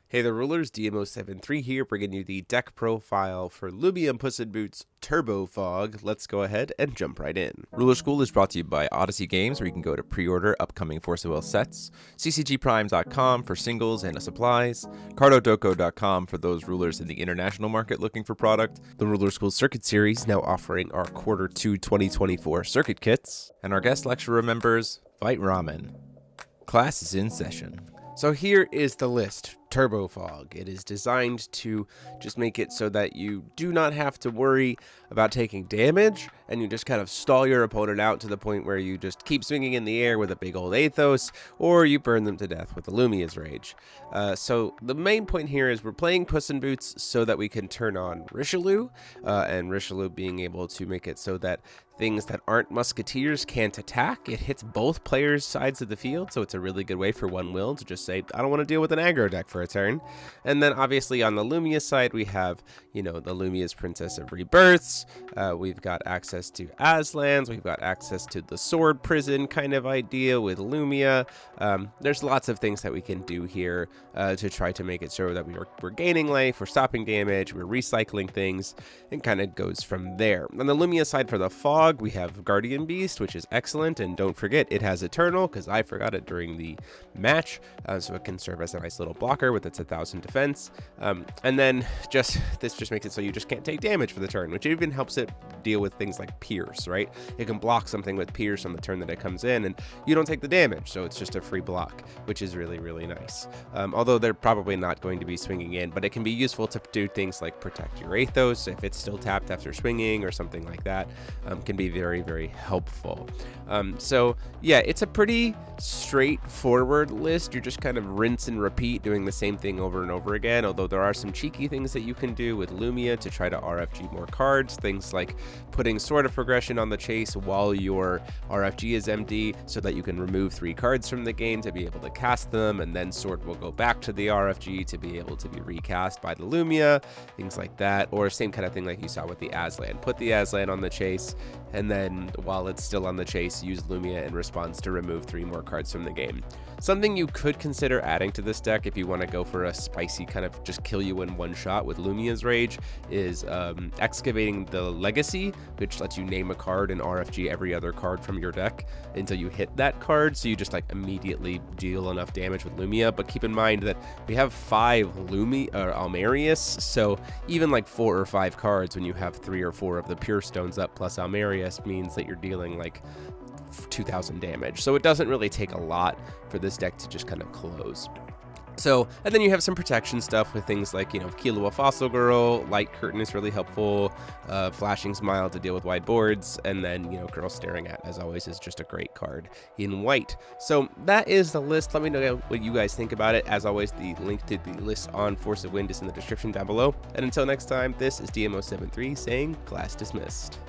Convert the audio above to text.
Hey the rulers, DMO73 here, bringing you the deck profile for Lumia and Puss in Boots Turbo Fog. Let's go ahead and jump right in. Ruler School is brought to you by Odyssey Games, where you can go to pre-order upcoming Force of Will sets, ccgprime.com for singles and supplies, cardodoko.com for those rulers in the international market looking for product, The Ruler School Circuit Series now offering our Quarter 2 2024 circuit kits, and our guest lecturer members, Fight Ramen. Class is in session. So here is the list, Turbo Fog. It is designed to just make it so that you do not have to worry about taking damage, and you just kind of stall your opponent out to the point where you just keep swinging in the air with a big old Athos, or you burn them to death with the Lumia's Rage. So the main point here is we're playing Puss in Boots so that we can turn on Richelieu, and Richelieu being able to make it so that things that aren't musketeers can't attack. It hits both players' sides of the field, so it's a really good way for one will to just say, I don't want to deal with an aggro deck for a turn. And then obviously on the Lumia side, we have, the Lumia's Princess of Rebirths. We've got access to Aslans. We've got access to the Sword Prison kind of idea with Lumia. There's lots of things that we can do here to try to make it so that we're gaining life, we're stopping damage, we're recycling things, and kind of goes from there. On the Lumia side for the Fog, we have Guardian Beast, which is excellent, and don't forget it has Eternal, because I forgot it during the match, so it can serve as a nice little blocker with its 1000 defense. And then this just makes it so you just can't take damage for the turn, which even helps it deal with things like Pierce, right? It can block something with Pierce on the turn that it comes in, and you don't take the damage, so it's just a free block, which is really, really nice. Although they're probably not going to be swinging in, but it can be useful to do things like protect your Athos if it's still tapped after swinging or something like that. Can be very, very helpful. So yeah, it's a pretty straightforward list. You're just kind of rinse and repeat doing the same thing over and over again, although there are some cheeky things that you can do with Lumia to try to RFG more cards, things like putting Sword of Progression on the chase while your RFG is empty so that you can remove 3 cards from the game to be able to cast them, and then Sword will go back to the RFG to be able to be recast by the Lumia, things like that. Or same kind of thing like you saw with the Aslan. Put the Aslan on the chase, and then while it's still on the chase, use Lumia in response to remove 3 more cards from the game. Something you could consider adding to this deck if you want to go for a spicy kind of just kill you in one shot with Lumia's Rage is Excavating the Legacy, which lets you name a card and RFG every other card from your deck until you hit that card, so you just like immediately deal enough damage with Lumia. But keep in mind that we have 5 Almarius, so even like 4 or 5 cards when you have 3 or 4 of the Pure Stones up plus Almarius means that you're dealing like 2000 damage. So it doesn't really take a lot for this deck to just kind of close. So, and then you have some protection stuff with things like, Killua Fossil Girl, Light Curtain is really helpful, Flashing Smile to deal with wide boards, and then, Girl Staring At, as always, is just a great card in white. So that is the list. Let me know what you guys think about it. As always, the link to the list on Force of Wind is in the description down below. And until next time, this is DMO73 saying class dismissed.